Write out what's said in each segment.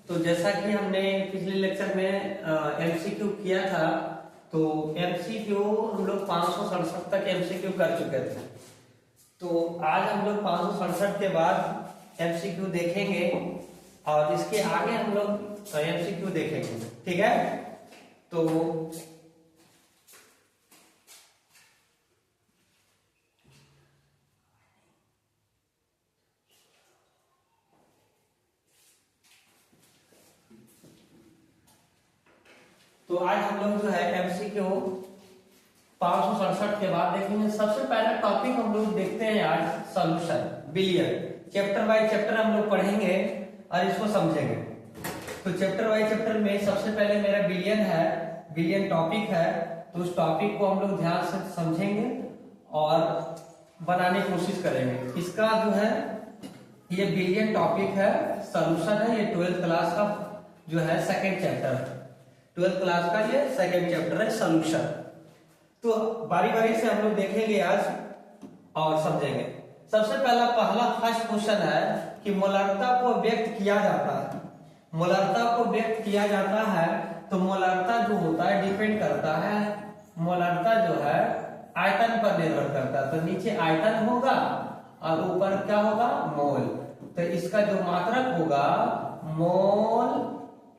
तो जैसा कि हमने पिछले लेक्चर में एमसीक्यू किया था, तो एमसीक्यू हम लोग 567 तक एमसीक्यू कर चुके थे। तो आज हम लोग 567 के बाद एमसीक्यू देखेंगे और इसके आगे हम लोग एमसीक्यू देखेंगे। ठीक है, तो आज हम लोग जो है एमसीक्यू 567 के बाद देखेंगे। सबसे पहला टॉपिक हम लोग देखते हैं आज solution billion. Chapter by chapter हम लोग पढ़ेंगे और इसको समझेंगे। तो चैप्टर बाय चैप्टर में सबसे पहले मेरा बिलियन है, बिलियन टॉपिक है। तो उस टॉपिक को हम लोग ध्यान से समझेंगे और बनाने की कोशिश करेंगे। इसका जो है ये बिलियन टॉपिक है, सॉल्यूशन है। ये 12th क्लास का जो है सेकेंड चैप्टर है। 12th क्लास का ये सेकेंड चैप्टर है सॉल्यूशन। तो बारी बारी से हम लोग देखेंगे आज और समझेंगे। सबसे पहला फर्स्ट क्वेश्चन है कि मोलरता को व्यक्त किया जाता है। मोलरता को व्यक्त किया जाता है तो मोलरता जो होता है डिपेंड करता है, मोलरता जो है आयतन पर निर्भर करता है। तो नीचे आयतन होगा और ऊपर क्या होगा, मोल। तो इसका जो मात्रक होगा मोल,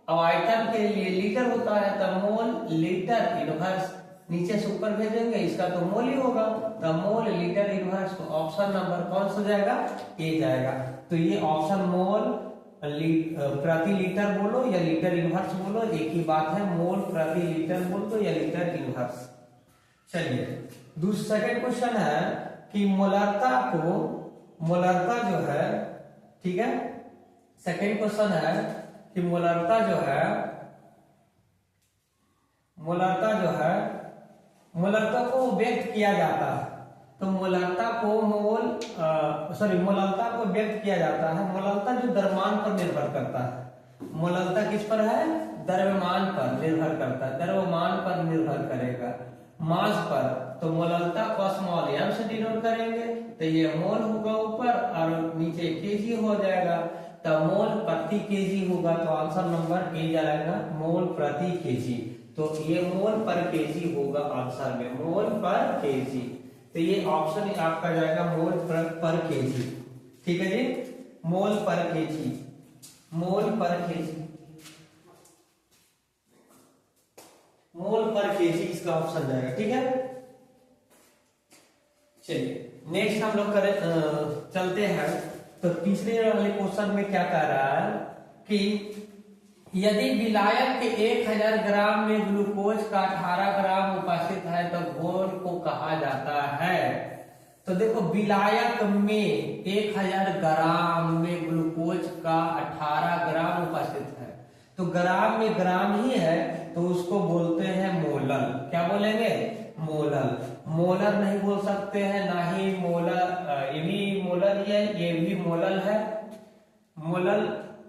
और आयतन के लिए लीटर होता है तो मोल लीटर इनवर्स, नीचे से ऊपर भेजेंगे इसका तो मोल ही होगा, तो मोल लीटर इनवर्स। तो ऑप्शन नंबर कौन सा जाएगा, ए जाएगा। तो ये ऑप्शन मोल प्रति लीटर बोलो या लीटर इनवर्स बोलो, एक ही बात है। मोल प्रति लीटर बोल दो या लीटर इनवर्स। चलिए दूसरा सेकंड क्वेश्चन है कि मोलरता को, मोलरता जो है, ठीक है, सेकंड क्वेश्चन है कि मोलरता जो है, मोलरता को व्यक्त किया जाता है। तो मोलरता को मोलरता को व्यक्त किया जाता है। मोलरता जो द्रव्यमान पर निर्भर करता है। मोलरता किस पर है, द्रव्यमान पर निर्भर करता है, द्रव्यमान पर निर्भर करेगा, मास पर। तो मोलरता को स्मॉल एम से डिनोट करेंगे, तो ये मोल होगा ऊपर और नीचे केजी हो जाएगा। तो मोल प्रति केजी होगा, तो आंसर नंबर ए जाएगा, मोल प्रति केजी। तो ये मोल पर केजी होगा आंसर में, मोल पर केजी। तो ये ऑप्शन आपका जाएगा मोल पर केजी। ठीक है जी, मोल पर केजी, मोल पर केजी, मोल पर केजी इसका ऑप्शन जाएगा। ठीक है, चलिए नेक्स्ट हम लोग चलते हैं। तो तीसरे वाले क्वेश्चन में क्या कह रहा है कि यदि विलायक के 1000 ग्राम में ग्लूकोज का 18 ग्राम उपस्थित है तो घोल को कहा जाता है। तो देखो विलायक में 1000 ग्राम में ग्लूकोज का 18 ग्राम उपस्थित है, तो ग्राम में ग्राम ही है तो उसको बोलते हैं मोलल। क्या बोलेंगे, मोलल। मोलर नहीं बोल सकते हैं, ना ही मोलर, ये भी मोलर ही है, ये भी मोलल है, मोलल,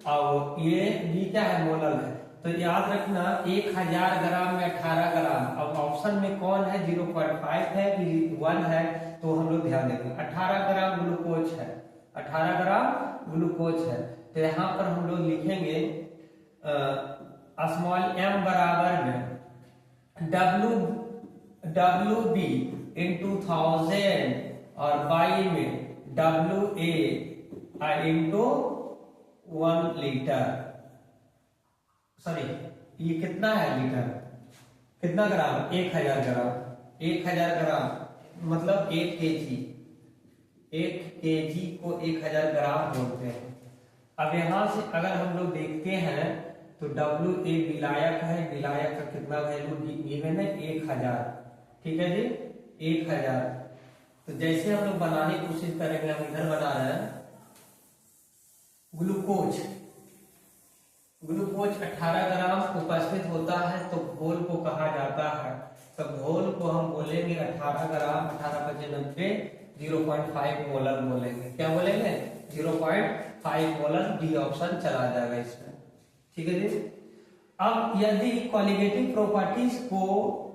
और ये भी क्या है, मोलल है। तो याद रखना 1000 ग्राम में 18 ग्राम। अब ऑप्शन में कौन है, 0.5 है कि 1 है, तो हम लोग ध्यान देंगे। 18 ग्राम ग्लूकोज है, 18 ग्राम ग्लूकोज है। तो यहाँ पर हम लोग लिखेंगे स्मॉल एम बराबर में डब्ल्यू बी इंटू 1000 और बाई में W A into 1 litre. Sorry, ये कितना है लीटर, कितना ग्राम, 1000 ग्राम। 1000 ग्राम मतलब 1 केजी, 1 केजी को 1000 ग्राम बोलते हैं। अब यहां से अगर हम लोग देखते हैं तो डब्ल्यू ए विलायक है, विलायक का कितना वैल्यू गिवन है, 1000। ठीक है जी, 1000। तो जैसे हम लोग बनाने की कोशिश करेंगे, हम इधर बना रहे हैं ग्लूकोज, ग्लूकोज 18 ग्राम उपस्थित होता है तो घोल को कहा जाता है। तो घोल को हम बोलेंगे 18 ग्राम, 18 × 90, 0.5 मोलर बोलेंगे। क्या बोलेंगे, 0.5 मोलर। डी ऑप्शन चला जाएगा इसमें। ठीक है जी। अब यदि क्वालिटेटिव प्रॉपर्टीज को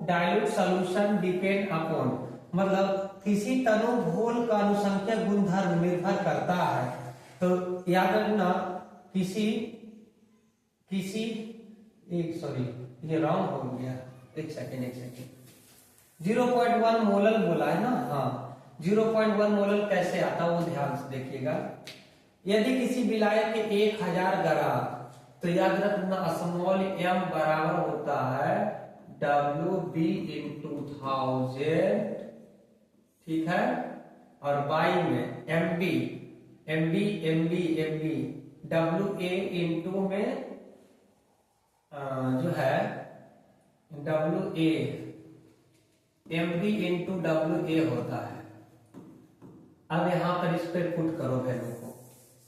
डाइल्यूट सॉल्यूशन डिपेंड अपॉन, मतलब किसी तनु घोल का अनुसंख्या गुणधर्म निर्भर करता है। तो याद रखना किसी किसी एक सॉरी ये रॉन्ग हो गया, एक सेकेंड 0.1 मोलल बोला है ना, हाँ 0.1 मोलल कैसे आता है वो ध्यान से देखिएगा। यदि किसी विलायक के 1000 ग्राम, तो याद रखना स्मॉल m बराबर होता है WB इंटू 1000, ठीक है, और बाई में MB WA इंटू में जो है WA MB इंटू WA होता है। अब यहां पर इस पे पुट करो वैल्यू को,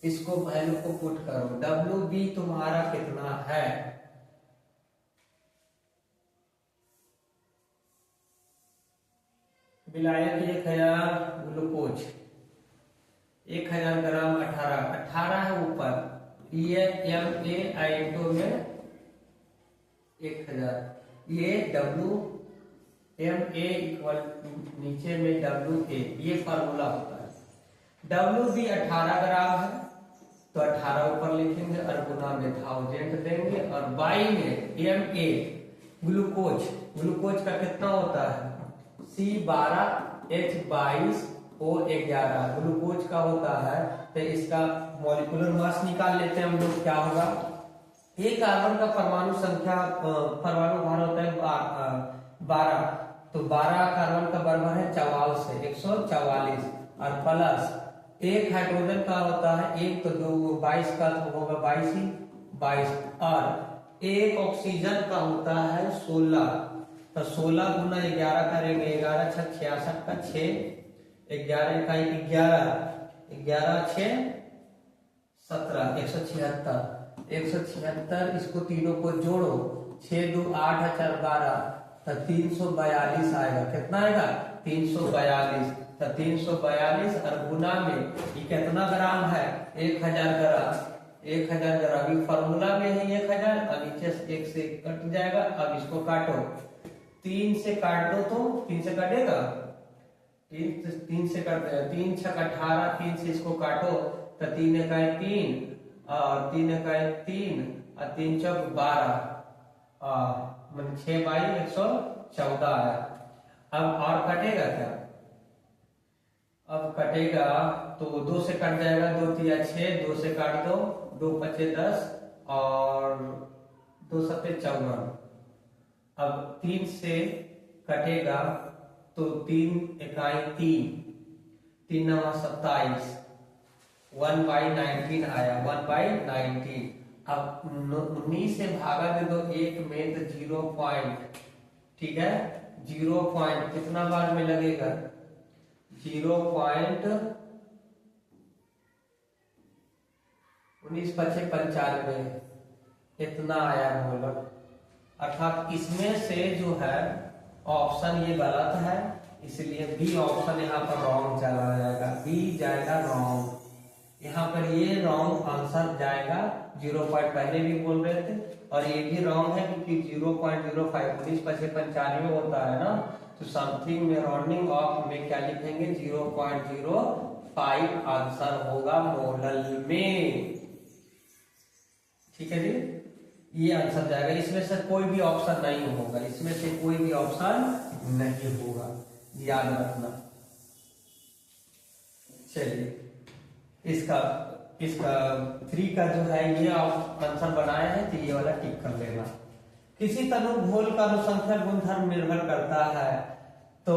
इसको वैल्यू को पुट करो। WB तुम्हारा कितना है, विलायक 1000 ग्लूकोज 1000 ग्राम 18 है ऊपर, ये MA इंटू में 1000, ये WMA इक्वल नीचे में WA, ये फार्मूला होता है। WB 18 ग्राम है तो 18 ऊपर लिखेंगे और गुना में 1000 देंगे, और बाई में MA ग्लूकोज का कितना होता है C12H22O11 ग्लूकोज का होता है। तो इसका मॉलिक्यूलर मास निकाल लेते हैं हम लोग, क्या होगा, एक कार्बन का परमाणु संख्या परमाणु भार होता है 12, तो 12 कार्बन का बराबर है 44 से 144, और प्लस एक हाइड्रोजन का होता है एक, तो 22 का तो होगा 22, और एक ऑक्सीजन का होता है 16, तो 16 गुना 11 करेंगे, 11 6 66 का 6, 11 का 11 6 17 176, इसको तीनों को जोड़ो, 6 2 8 4 12, तो 342 आएगा। कितना आएगा 342, तो 342 और गुना में ये कितना ग्राम है 1000 ग्राम, ये फॉर्मूला में है 1000, और नीचे से 1 से कट जाएगा। अब इसको काटो, 3 से काट दो तो 3 से कटेगा, 3 से कट जाएगा, 3 6 18, 3 से इसको काटो तो 3 इकाई 3 और 3 इकाई 3 और 3 चौक 12, 6 बाई 114 है। अब और कटेगा क्या, अब कटेगा तो 2 से कट जाएगा, 2 3 6, 2 से काट दो, 2 5 10 और 2 7 54। अब 3 से कटेगा तो 3 इकाई 3 9 27, 1/19 आया, 1/19। अब 19 से भागा दे दो 1 में तो 0 पॉइंट, ठीक है, 0 पॉइंट कितना बार में लगेगा 0.19 5 95, इतना आया मोलर। अर्थात इसमें से जो है ऑप्शन ये गलत है, इसलिए बी ऑप्शन यहाँ पर रॉन्ग चला जाएगा, बी जाएगा रॉन्ग, यहाँ पर ये रॉन्ग आंसर जाएगा। 0 पॉइंट पहले भी बोल रहे थे, और ये भी रॉन्ग है क्योंकि 0.05 19 5 95 होता है ना, तो समथिंग में राउंडिंग ऑफ में क्या लिखेंगे 0.05 आंसर होगा मोलल में, ठीक है जी, ये आंसर जाएगा। इसमें से कोई भी ऑप्शन नहीं होगा, इसमें से कोई भी ऑप्शन नहीं होगा, याद रखना। चलिए इसका 3 का जो है ये आंसर बनाया है, तो ये वाला टिक कर लेना। किसी तनु घोल का अनुसंख्या गुणधर्म निर्भर करता है, तो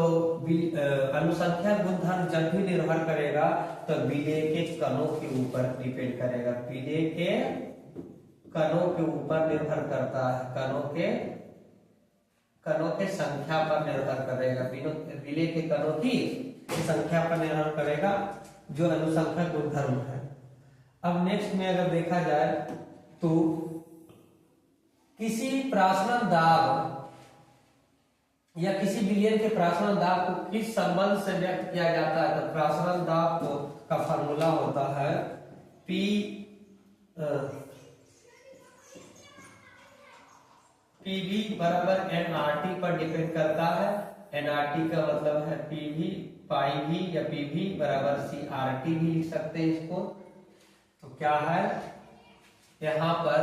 अनुसंख्या गुणधर्म जब भी निर्भर करेगा तो विलेय के कणों के ऊपर डिपेंड करेगा, विलेय के कणों के ऊपर निर्भर करता है, कणों के संख्या पर निर्भर करेगा, विलेय के कणों की संख्या पर निर्भर करेगा जो अनुसंख्या गुणधर्म है। अब नेक्स्ट में अगर देखा जाए तो किसी प्राशनन दाब या किसी विलयन के प्राशनन दाब को किस संबंध से व्यक्त किया जाता है, तो प्राशनन दाब को का फॉर्मूला होता है पीवी बराबर एनआरटी पर डिपेंड करता है। एनआरटी का मतलब है पीवी पाई भी या पीवी बराबर सीआरटी भी लिख सकते हैं इसको। तो क्या है यहाँ पर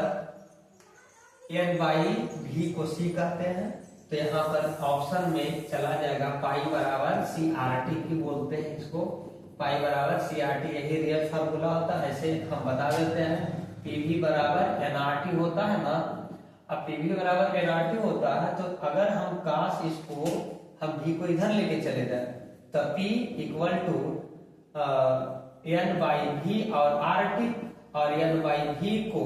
एन बाई भी को सी कहते हैं। तो यहाँ पर ऑप्शन में चला जाएगा पाई बराबर सी आर टी की बोलते हैं इसको, पाई बराबर सी आर टी, यही रियल फार्मूला होता है। ऐसे हम बता देते हैं पीवी बराबर एनआरटी होता है ना। अब पीवी बराबर एनआरटी होता है तो अगर हम काश इसको हम भी को इधर लेके चले जाए तो P equal to n by V और आर टी, और एन बाई भी को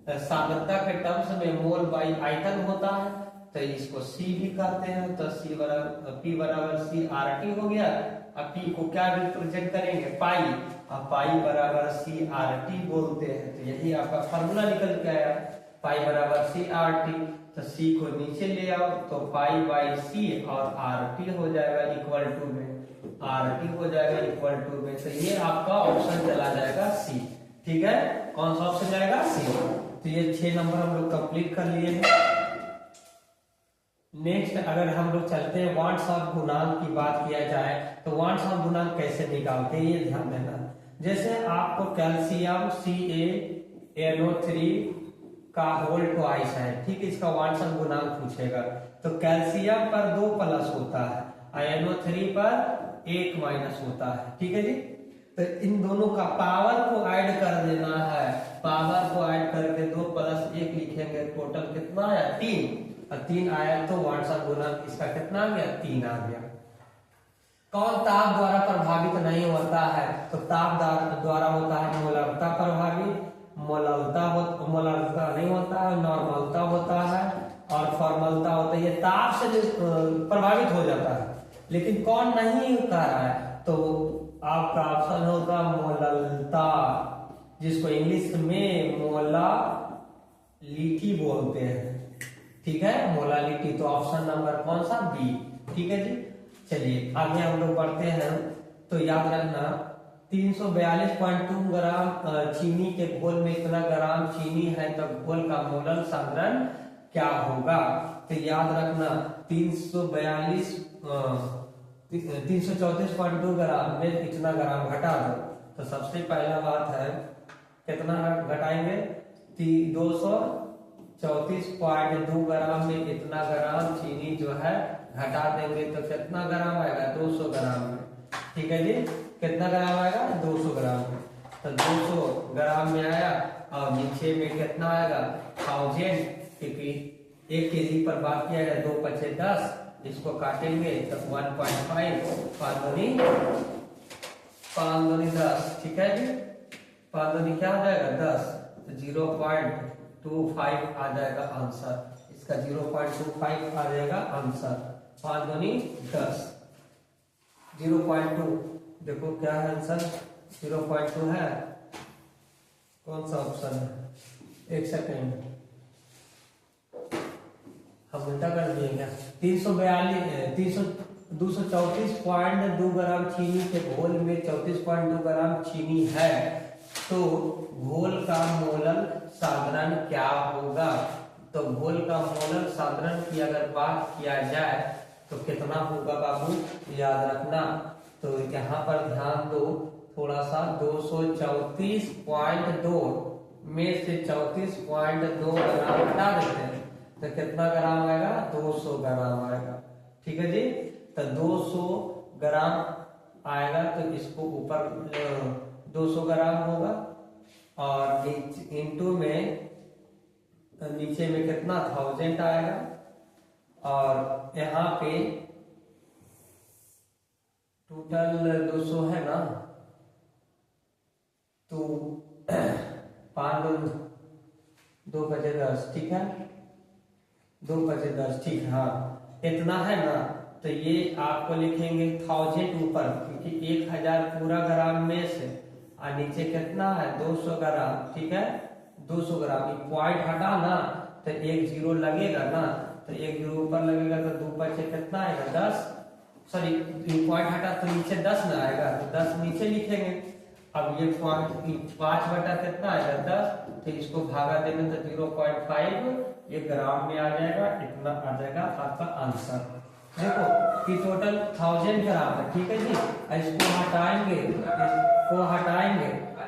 सांद्रता के टर्म्स में मोल बाई आयतन होता है तो इसको C भी कहते हैं। तो C बराबर P बराबर सी आर टी हो गया। अब P को क्या रिप्रेजेंट करेंगे पाई, अब पाई बराबर सी आर टी बोलते हैं। तो यही आपका फार्मूला निकल के आया, पाई बराबर सी आर टी। तो C को नीचे ले आओ तो पाई बाई सी और आर टी हो जाएगा इक्वल टू में, आर टी हो जाएगा इक्वल टू में। तो ये आपका ऑप्शन चला जाएगा सी। ठीक है, कौन सा ऑप्शन जाएगा सी। तो ये 6 नंबर हम लोग कंप्लीट कर लिए हैं। नेक्स्ट अगर हम लोग चलते हैं वांट्स ऑफ गुणांक की बात किया जाए तो वांट्स ऑफ गुणांक कैसे निकालते हैं ये ध्यान देना। जैसे आपको कैल्शियम CaNO3 का होल ट्वाइस है, ठीक है, इसका वांट्स ऑफ गुणांक पूछेगा तो कैल्शियम पर 2 प्लस होता है, NO3 पर 1 माइनस होता है। ठीक है जी, तो इन दोनों का पावर को ऐड कर देना है, पावर को ऐड करके 2 प्लस 1 लिखेंगे, टोटल कितना आया 3, और 3 आया तो वांट्स ऑफ गुणांक इसका कितना आ गया 3 आ गया। कौन ताप द्वारा प्रभावित नहीं होता है तो ताप द्वारा होता है मोलरता प्रभावित, मोलरता नहीं होता है, नॉर्मलता होता है और फॉर्मलता होता है। ये ताप से प्रभावित हो जाता है, लेकिन कौन नहीं कर रहा है तो आपका ऑप्शन होगा मोललता, जिसको इंग्लिश में मोलालिटी बोलते हैं। ठीक है, मोलालिटी। तो ऑप्शन नंबर कौन सा बी। ठीक है जी, चलिए आगे हम लोग बढ़ते हैं। तो याद रखना 342.2 ग्राम चीनी के घोल में इतना ग्राम चीनी है तो घोल का मोलल सांद्रण क्या होगा। तो याद रखना 334.2 ग्राम में इतना ग्राम घटा दो। तो सबसे पहला बात है कितना घटाएंगे 234.2 ग्राम में इतना ग्राम चीनी जो है घटा देंगे तो कितना ग्राम आएगा 200 ग्राम में। ठीक है जी, कितना ग्राम आएगा 200 ग्राम में। तो 200 ग्राम में आया और नीचे में कितना आएगा 1000, क्योंकि 1 केजी पर बात किया जाए 2 पचे 10, इसको काटेंगे तो 1.5 5 दूनी 10। ठीक है जी, 5 दूनी क्या हो जाएगा 10, तो 0.25 आ जाएगा आंसर। इसका 0.25 आ जाएगा आंसर। 5 दूनी 10, 0.2 देखो क्या है आंसर 0.2 है। कौन सा ऑप्शन है, 1 सेकेंड हम उल्टा कर दिएगा। 234.2 ग्राम चीनी के घोल में 34.2 ग्राम चीनी है तो घोल का मोलल सांद्रण क्या होगा। तो घोल का मोलल सांद्रण की अगर बात किया जाए तो कितना होगा बाबू, याद रखना। तो यहाँ पर ध्यान दो थोड़ा सा, 234.2 में से 34.2 ग्राम हटा देते हैं तो कितना ग्राम आएगा 200 ग्राम आएगा। ठीक है जी, तो 200 ग्राम आएगा तो इसको ऊपर 200 ग्राम होगा और इंटू में नीचे में कितना 1000 आएगा और यहाँ पे टोटल 200 है ना, तो 5 2 बजे 10। ठीक है, 2 बजे 10। ठीक है, हाँ इतना है ना। तो ये आपको लिखेंगे 1000 ऊपर, क्योंकि 1000 पूरा ग्राम में से और नीचे कितना है 200 ग्राम। ठीक है, 200 ग्राम पॉइंट हटा ना तो 1 0 लगेगा ना, तो 1 0 ऊपर लगेगा तो 2 बचे कितना आएगा 10, सॉरी पॉइंट हटा तो नीचे 10 ना आएगा तो 10 नीचे लिखेंगे। अब ये पॉइंट 5 बटा कितना आएगा 10, तो इसको भागा देंगे तो 0.5 ये ग्राम में आ जाएगा, इतना आ जाएगा आपका आंसर। देखो कि टोटल 1000 ग्राम है। ठीक है जी, इसको हटाएंगे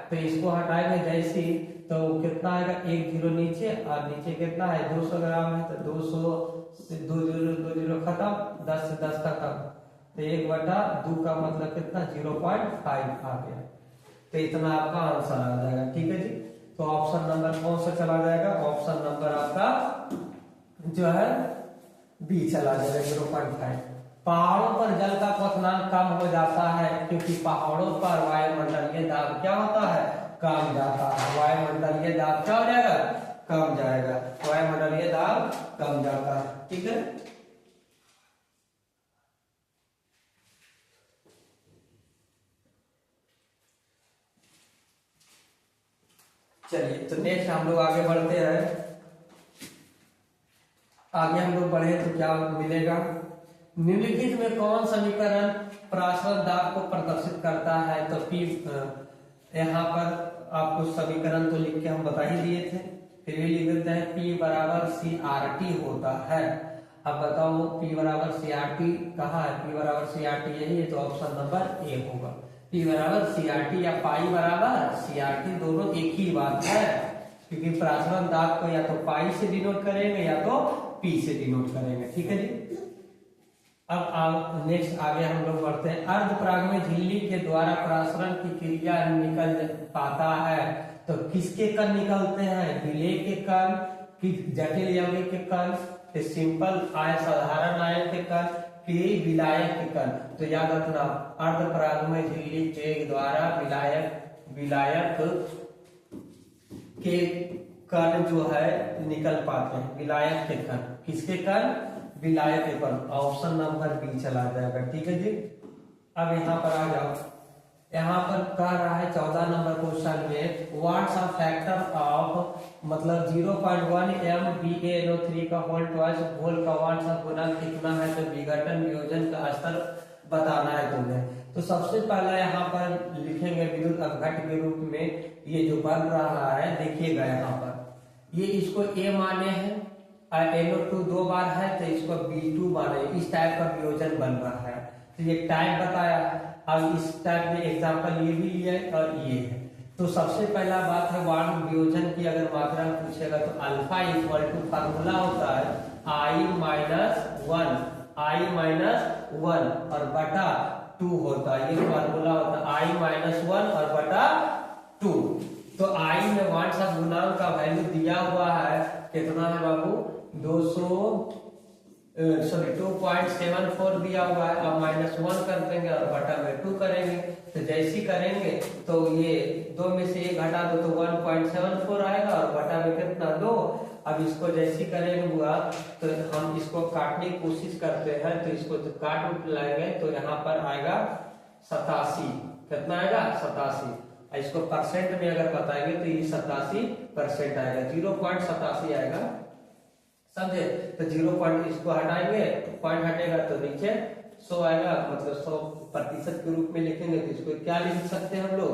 तो इसको हटाएंगे जैसे तो कितना आएगा, एक जीरो नीचे, और नीचे कितना है 200 ग्राम है, तो 200 से 2 जीरो खत्म, 10 से 10 खत्म, तो 1/2 का मतलब कितना 0.5 आ गया। तो इतना आपका आंसर आ जाएगा। ठीक है जी, तो ऑप्शन नंबर कौन सा चला जाएगा, ऑप्शन नंबर आपका जो है बी चला जाएगा 0.5। पहाड़ों पर जल का क्वथनांक कम हो जाता है क्योंकि पहाड़ों पर वायुमंडलीय दाब क्या होता है, कम जाता है। वायुमंडलीय दाब क्या हो जाएगा, कम जाएगा, वायुमंडलीय दाब कम जाता है। ठीक है, चलिए तो नेक्स्ट हम लोग आगे बढ़ते हैं। आगे हम लोग बढ़े तो क्या मिलेगा, निम्नलिखित में कौन समीकरण प्रासरण दाब को प्रदर्शित करता है। तो पी, यहाँ पर आपको समीकरण तो लिख के हम बता ही दिए थे, फिर भी लिख देते हैं P बराबर CRT होता है। अब बताओ P बराबर CRT कहाँ है, P बराबर CRT यही है, तो ऑप्शन नंबर ए होगा। P बराबर CRT या पाई बराबर CRT दोनों एक ही बात है, क्योंकि प्रासरण दाब को या तो पाई से डिनोट करेंगे या तो P से डिनोट करेंगे। ठीक है जी, अब नेक्स्ट आगे हम लोग बढ़ते हैं। अर्धपराग में झिल्ली के द्वारा प्रासरण की क्रिया निकल पाता है, तो किसके कण निकलते हैं, विलेय के कण, जटिल यौगिक के कण, सिंपल आयन साधारण आयन के कण, विलायक के कण। तो याद रखना, अर्धपराग में झिल्ली के द्वारा विलायक के कण जो है निकल पाते हैं, विलायक के कण, किसके कण, विलायक के कण, ऑप्शन नंबर बी चला जाएगा। ठीक है जी, अब यहाँ पर आ जाओ, यहाँ पर कह रहा है 14 नंबर क्वेश्चन में व्हाट्स आर फैक्टर ऑफ, मतलब 0.1 MbANO3 का होल ट्वाइस होल का व्हाट्स आर गुणक कितना है, तो विघटन वियोजन का स्तर बताना है तुम्हें। तो सबसे पहला यहाँ पर लिखेंगे विद्युत अपघट के रूप में, ये जो बन रहा है देखिएगा यहाँ पर, ये इसको A माने हैं, NO2 दो बार है तो इसको B2 माने, इस टाइप का वियोजन बन रहा है। तो ये टाइप बताया, अब इस टाइप में एग्जांपल ये भी लिया है और ये है। तो सबसे पहला बात है वार्म वियोजन की अगर मात्रा पूछेगा तो अल्फा इक्वल टू फार्मूला होता है I-1 और बटा 2 होता है, ये फार्मूला होता है I-1 और बटा 2। तो I में वाट्स ऑफ गुणांक का वैल्यू दिया हुआ है, कितना है बाबू 2.74 दिया हुआ है। अब -1 कर देंगे और बटा में 2 करेंगे, तो जैसी करेंगे तो ये 2 में से 1 घटा दो तो 1.74 आएगा और बटा में कितना 2। अब इसको जैसी करेंगे हुआ तो हम इसको काटने की कोशिश करते हैं, तो इसको तो काट उठ लाएंगे तो यहाँ पर आएगा 87, कितना आएगा 87। इसको परसेंट में अगर बताएंगे तो ये 87% आएगा, 0.87 आएगा, समझे। तो 0 इसको हटाएंगे, पॉइंट हटेगा तो नीचे 100 आएगा, मतलब 100% के रूप में लिखेंगे तो इसको क्या लिख सकते हैं हम लोग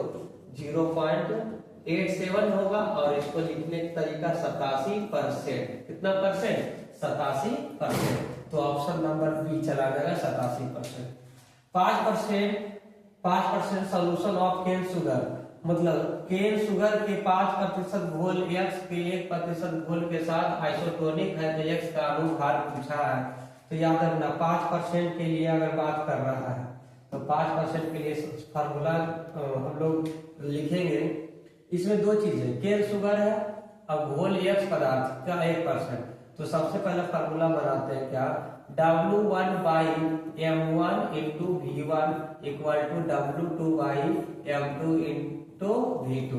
0.87 होगा, और इसको लिखने का तरीका 87%, कितना परसेंट 87%। तो ऑप्शन नंबर बी चला जाएगा 87%। 5% सोल्यूशन ऑफ केन शुगर, मतलब केन शुगर के 5% घोल X के 1% घोल के साथ आइसोटोनिक है, तो X का अनुभार पूछा है। तो याद रखना 5% के लिए अगर बात कर रहा है तो 5% के लिए फार्मूला हम लोग लिखेंगे। इसमें दो चीजें, केन शुगर है और घोल X पदार्थ का 1%। तो सबसे पहले फार्मूला बनाते हैं क्या, W1/M1 into V1 equal to W2/M2 into V2।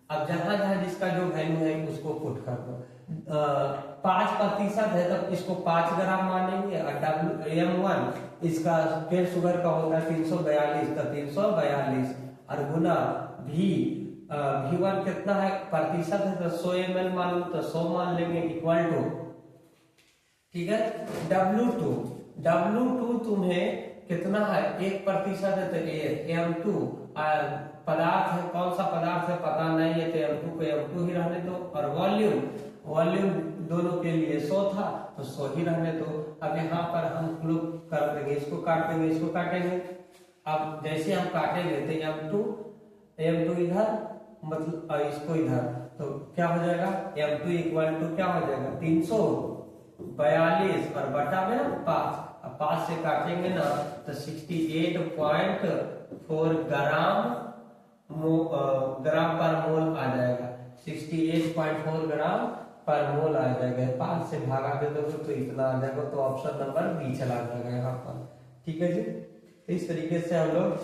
अब जहां जहां जिसका जो वैल्यू है उसको पुट कर दो। 5% है तो इसको 5 ग्राम मानेंगे, और M1 इसका केन शुगर का होगा 342 तो 342, और गुना V1 कितना है प्रतिशत है तो 100 ml मान लो तो 100 मान लेंगे इक्वल टू, ठीक है। W2 तुम्हें कितना है 1% है तो M2 पदार्थ है, कौन सा पदार्थ है पता नहीं है तो M2 को M2 ही रहने दो, और वॉल्यूम दोनों के लिए 100 था तो 100 ही रहने दो। अब यहाँ पर हम लोग कर देंगे, इसको काट देंगे, इसको काटेंगे। अब जैसे हम काटेंगे तो M2 इधर मतलब इसको इधर, तो क्या हो जाएगा m2 इक्वल टू क्या हो जाएगा 342 और बटा में 5, अब 5 से काटेंगे ना तो 68.4 ग्राम पर मोल आ जाएगा, 68.4 ग्राम पर मोल आ जाएगा। 5 से भागा दे दोगे तो इतना आ जाएगा, तो ऑप्शन नंबर बी चला जाएगा यहाँ पर। ठीक है जी, तो इस तरीके से हम लोग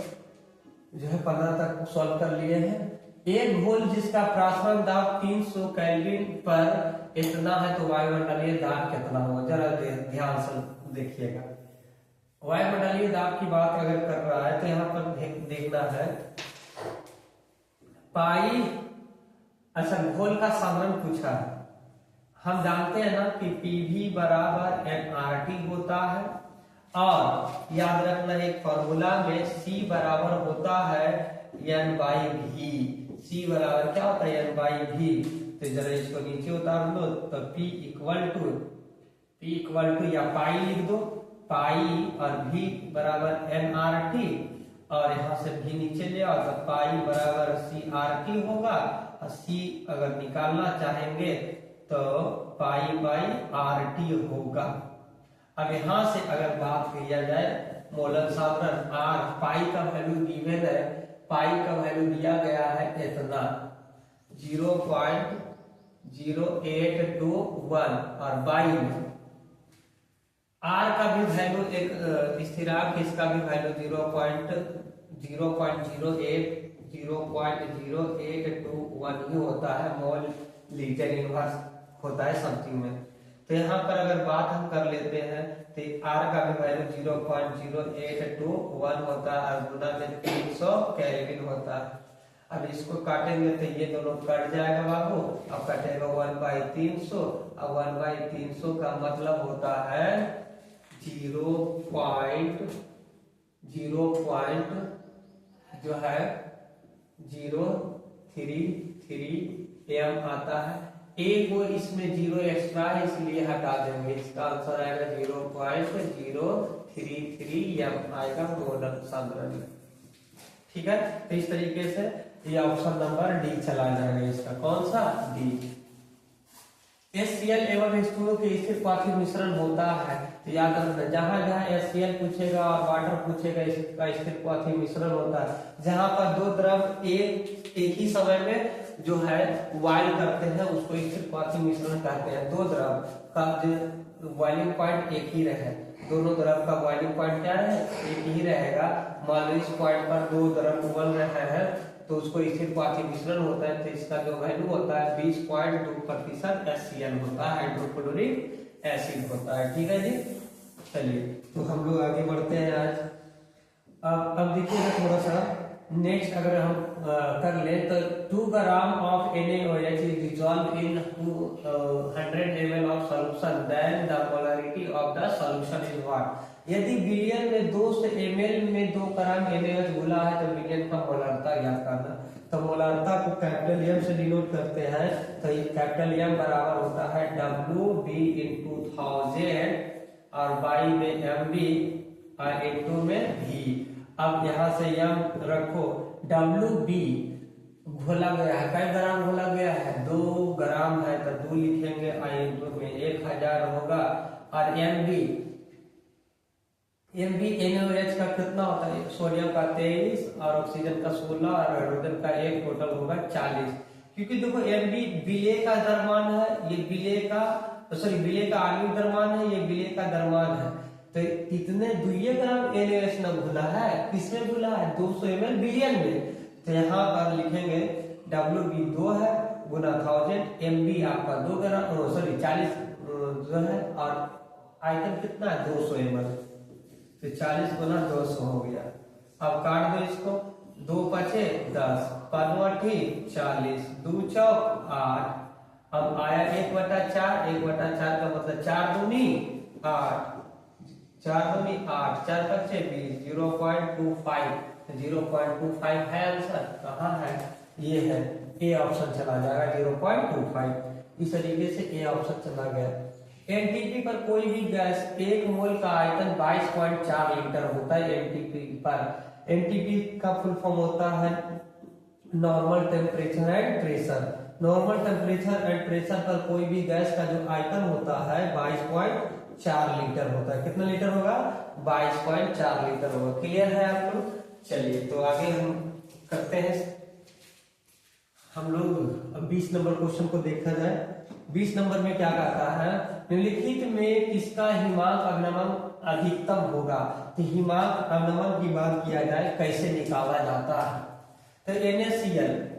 जो है 15 तक सॉल्व कर लिए हैं। एक घोल जिसका प्राथमिक दाब 300 केल्विन पर इतना है तो वायुमंडलीय दाब कितना होगा, जरा ध्यान से देखिएगा। वायुमंडलीय दाब की बात अगर कर रहा है तो यहाँ पर देखना है पाई, अच्छा घोल का सामरण पूछा है। हम जानते हैं ना कि PV बराबर nRT होता है, और याद रखना एक फॉर्मूला में C बराबर होता है N/V। C बराबर क्या होता है N/V। तो जरा इसको नीचे उतार दो तो P इक्वल टू या पाई लिख दो, पाई और V बराबर nRT, और यहाँ से V नीचे ले आओ तो पाई बराबर CRT होगा, और C अगर निकालना चाहेंगे तो पाई बाई RT होगा। अब यहाँ से अगर बात किया जाए मोलर सावरण R, पाई का वैल्यू गिवन है, पाई का वैल्यू दिया गया है इतना 0.0821, और बाई R का भी वैल्यू एक स्थिरांक, इसका भी वैल्यू 0.0821 ही होता है, मोल लीटर इनवर्स होता है समथिंग में। तो यहाँ पर अगर बात हम कर लेते हैं तो R का भी वैल्यू 0.0821 होता है, और गुना में 300 केल्विन होता है। अब इसको काटेंगे तो ये दोनों कट जाएगा बाबू, अब कटेगा 1/300, अब 1/300 का मतलब होता है 0.033 m आता है। एक वो इसमें 0 एक्स्ट्रा है इसलिए हटा देंगे, इसका आंसर आएगा 0.033 m आएगा मोलर सान्द्रण। ठीक है, तो इस तरीके से ये ऑप्शन नंबर डी चला जाएगा, इसका कौन सा डी। HCl एवं H2O के स्थिर क्वाथी मिश्रण होता है, तो याद रखना जहां जहां HCl पूछेगा और वाटर पूछेगा इसका स्थिर क्वाथी मिश्रण होता है, जहां पर दो द्रव एक ही समय में जो है बॉइल करते हैं उसको स्थिर क्वाथी मिश्रण कहते हैं। दो द्रव का बॉइलिंग पॉइंट एक ही रहे, दोनों द्रव का बॉइलिंग पॉइंट क्या है एक ही रहेगा। मान लो इस पॉइंट पर दो द्रव उबल रहे हैं तो उसको स्थिर क्वाथी मिश्रण होता है, तो इसका जो वैल्यू होता है 20.2% HCl होता है, हाइड्रोक्लोरिक एसिड होता है। ठीक है जी, चलिए तो हम लोग आगे बढ़ते हैं आज। अब देखिएगा थोड़ा सा नेक्स्ट अगर हम कर ले तो 2 gram of NaOH is dissolved in 100 ml of solution, then the molarity of the solution is what। यदि बिलियन में 200 ml में 2 ग्राम NaOH घुला है तो बिलियन का मोलारता ज्ञात करना। तो मोलारता को कैपिटल M से डिनोट करते हैं, तो ये कैपिटल M बराबर होता है WB into 1000 और बाई में MB और into में V। अब यहाँ से M रखो, WB घोला गया है, कई ग्राम घोला गया है 2 ग्राम है तो 2 लिखेंगे, into में 1000 होगा, और MB NaOH का कितना होता है, सोडियम का 23 और ऑक्सीजन का 16 और हाइड्रोजन का 1, टोटल होगा 40। क्योंकि देखो MB विलेय का द्रव्यमान है, ये विलेय का आणविक द्रव्यमान है, ये विलेय का द्रव्यमान है, तो इतने 2 ग्राम NaOH न घुला है, किसमें घुला है 200 ml बिलियन में। तो यहाँ पर लिखेंगे WB 2 है गुना 1000, MB आपका 2 ग्राम 40 जो है, और आयतन कितना है 200 ml, तो 40 गुना 200 हो गया। अब काट दो इसको, 2 पचे 10, 5 40, 2 चौक 8। अब आया 1/4, 1/4 का मतलब 4 दूनी 8, 4 दूनी 8, 4 पचे 20, 0.25 है आंसर। कहाँ है, ये है ए ऑप्शन चला जाएगा 0.25। इस तरीके से ए ऑप्शन चला गया। एनटीपी पर कोई भी गैस 1 मोल का आयतन 22.4 लीटर होता है। एनटीपी पर, एनटीपी का फुल फॉर्म होता है normal temperature and pressure. Normal temperature and pressure पर कोई भी गैस का जो आयतन होता है 22.4 लीटर होता है। कितना लीटर होगा? 22.4 लीटर होगा। क्लियर है आप लोग? चलिए तो आगे हम करते हैं। हम लोग अब 20 नंबर क्वेश्चन को देखा जाए। 20 नंबर में क्या कहता है? निम्नलिखित में किसका हिमांक अवनमन अधिकतम होगा? तो हिमांक अवनमन की बात किया जाए कैसे निकाला जाता है? तो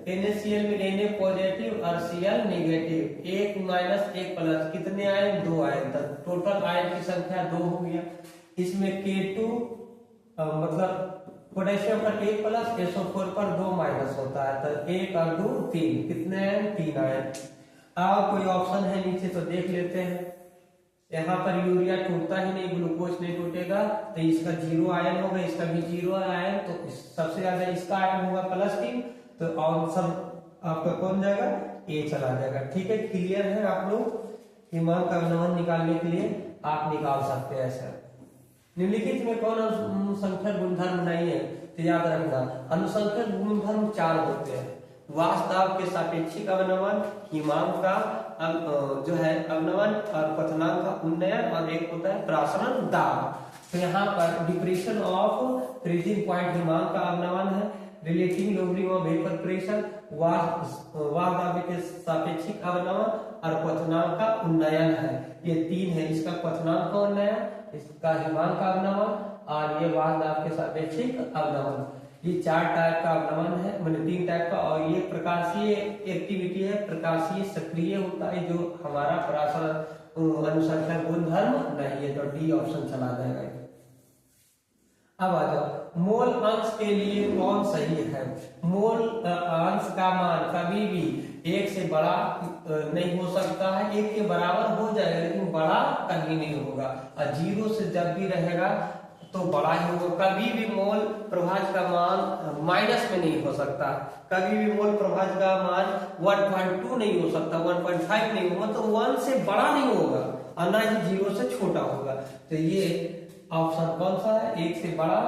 NaCl में Na पॉजिटिव और Cl नेगेटिव, 1 माइनस 1 प्लस, कितने आयन? 2 आयन। तो टोटल आयन की संख्या 2 हो गया। इसमें K2 मतलब पोटेशियम पर 1 प्लस, SO4 पर 2 माइनस होता है। तो 1 और 2 3, कितने आयन? 3 आयन। अब कोई ऑप्शन है नीचे तो देख लेते हैं। यहाँ पर यूरिया टूटता ही नहीं, ग्लूकोज नहीं टूटेगा, तो इसका 0 आयन होगा, इसका भी 0 आयन। तो सबसे ज्यादा इसका आयन होगा +3, तो आंसर आपका कौन जाएगा? ए चला जाएगा। ठीक है, क्लियर है आप लोग? हिमांक अवनमन निकालने के लिए आप निकाल सकते हैं ऐसा। निम्नलिखित में कौन अनुसंख्यक गुणधर्म नहीं है? तो याद रखना, अनुसंख्यक गुणधर्म 4 होते हैं। वास्तव के सापेक्षिक अवनमन, हिमांक का जो है अवनमन, और क्वथनांक का उन्नयन, और एक होता है प्रासरण दाब। तो यहाँ पर डिप्रेशन ऑफ फ्रीजिंग पॉइंट हिमांक का अवनमन है। रिलेटिव लोबरिंग ऑफ वेपर प्रेशर वास्तव के सापेक्षिक अवनमन और क्वथनांक का उन्नयन है। ये 3 है। इसका क्वथनांक का उन्नयन, इसका हिमांक का अवनमन, और ये वास्तव के सापेक्षिक अवनमन। ये 4 टाइप का अवनमन है, मतलब 3 टाइप का। और ये प्रकाशीय एक्टिविटी है, प्रकाशीय सक्रिय होता है, जो हमारा प्रासरण अनुसंख्यक गुणधर्म नहीं है। तो डी ऑप्शन चला जाएगा। अब आ जाओ, मोल अंश के लिए कौन सही है? मोल अंश का मान कभी भी 1 से बड़ा नहीं हो सकता है। 1 के बराबर हो जाएगा लेकिन बड़ा कभी नहीं होगा। और 0 से जब भी रहेगा तो बड़ा ही होगा। कभी भी मोल प्रभाज का मान माइनस में नहीं हो सकता। कभी भी मोल प्रभाज का मान 1.2 नहीं हो सकता, 1.5 नहीं होगा। तो 1 से बड़ा नहीं होगा और ना ही 0 से छोटा होगा। तो ये ऑप्शन कौन सा है? 1 से बड़ा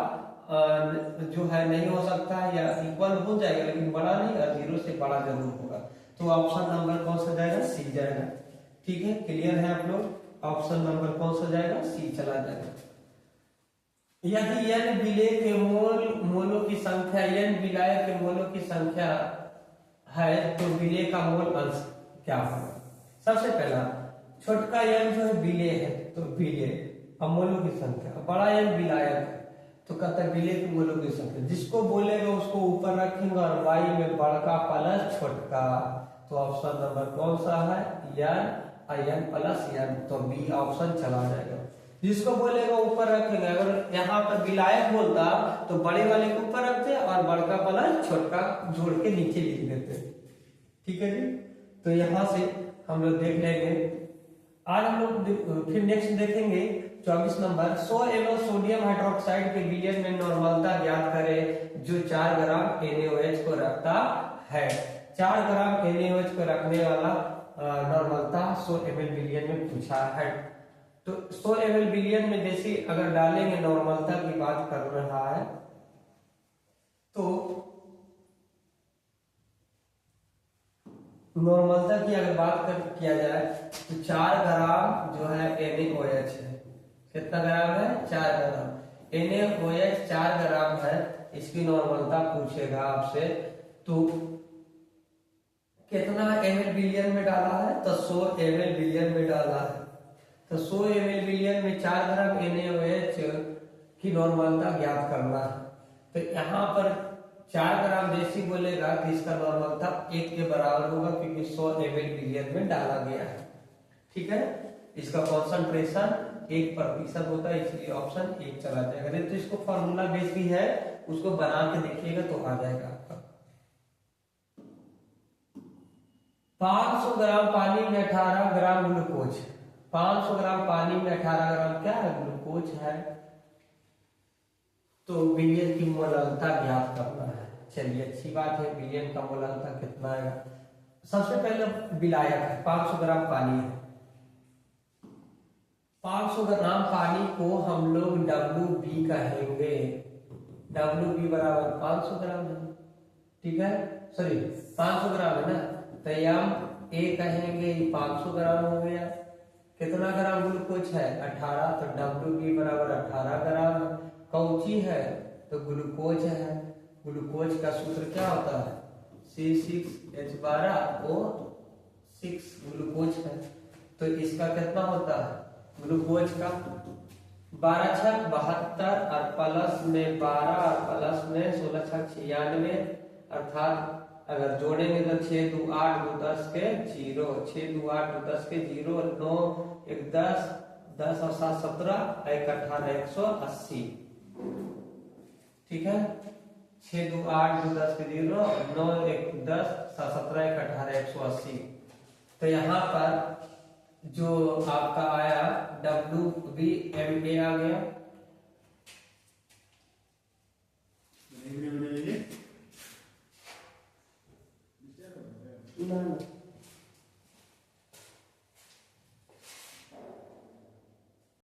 जो है नहीं हो सकता है, या इक्वल हो जाएगा लेकिन बड़ा नहीं, और 0 से बड़ा जरूर होगा। तो ऑप्शन नंबर कौन सा जाएगा? सी जाएगा। ठीक है, क्लियर है आप लोग? ऑप्शन नंबर कौन सा जाएगा? सी चला जाएगा। यदि n विलेय के मोलों की संख्या, n विलाय के मोलों की संख्या है तो विलेय का मोल अंश क्या होगा? सबसे पहला छोटका n जो है विलेय है, तो विलेय मोलों की संख्या, बड़ा n विलायक है, तो कहता है विलेय के मोलों की संख्या। जिसको बोलेगा उसको ऊपर रखेंगे और y में बड़का प्लस छोटका। तो ऑप्शन नंबर कौन सा है? n plus n। तो बी ऑप्शन चला जाएगा। जिसको बोलेगा ऊपर रखेंगे। अगर यहाँ पर विलायक बोलता तो बड़े वाले को ऊपर रखते और बड़का प्लस छोटका जोड़ के नीचे लिख देते। ठीक है जी। तो यहाँ से हम लोग देख लेंगे। आज हम लोग फिर नेक्स्ट देखेंगे 24 नंबर। 100 ml सोडियम हाइड्रोक्साइड के विलयन में नॉर्मलता ज्ञात करें जो 4 ग्राम NaOH को रखता है। 4 ग्राम NaOH को रखने वाला नॉर्मलता 100 ml विलयन में पूछा है। तो 100 ml विलयन में जैसे अगर डालेंगे, नॉर्मलता की बात कर रहा है, तो नॉर्मलता की अगर बात किया जाए तो 4 ग्राम जो है NaOH है। कितना ग्राम है? 4 ग्राम। NaOH 4 ग्राम है, इसकी नॉर्मलता पूछेगा आपसे। तो कितना ml विलयन में डाला है? तो 100 ml विलयन में डाला है। तो 100 ml विलयन में 4 ग्राम NaOH की नॉर्मलता ज्ञात करना है। तो यहाँ पर 4 ग्राम जैसी बोलेगा तो इसका नॉर्मलता 1 के बराबर होगा, क्योंकि 100 ml विलयन में डाला गया है। ठीक है, इसका कॉन्सेंट्रेशन 1% होता है, इसलिए ऑप्शन 1 चला जाएगा। नहीं तो इसको फॉर्मूला बेस भी है, उसको बना के देखिएगा तो आ जाएगा आपका। 500 ग्राम पानी में 18 ग्राम ग्लूकोज। 500 ग्राम पानी में 18 ग्राम क्या है? ग्लूकोज है। तो विलयन की मोललता ज्ञात करना है। चलिए, अच्छी बात है। विलयन का मोललता कितना आएगा? सबसे पहले विलायक है, 500 ग्राम पानी है। 500 ग्राम पानी को हम लोग WB कहेंगे। WB बराबर 500 ग्राम है। ठीक है, सॉरी 500 ग्राम है ना, तो एम ए कहेंगे 500 ग्राम हो गया। कितना ग्राम ग्लूकोज है 18, तो डब्ल्यू बी बराबर 18 ग्राम। कौची है तो ग्लूकोज है। ग्लूकोज का सूत्र क्या होता है C6H12O6 ग्लूकोज है। तो इसका कितना होता है ग्लूकोज का 12 छक 72 और प्लस में 12 और प्लस में 16 छक 96, अर्थात अगर जोड़ेंगे तो 6 2 8 2 10 के 0, 6 2 8 2 10 के 0, 9 1 10, 10 और 7 17, 1 18 180। ठीक है, 6 2 8 2 10 के 0, 9 1 10, 7 17 1 18 180। तो यहाँ पर जो आपका आया WBMA आ गया। ना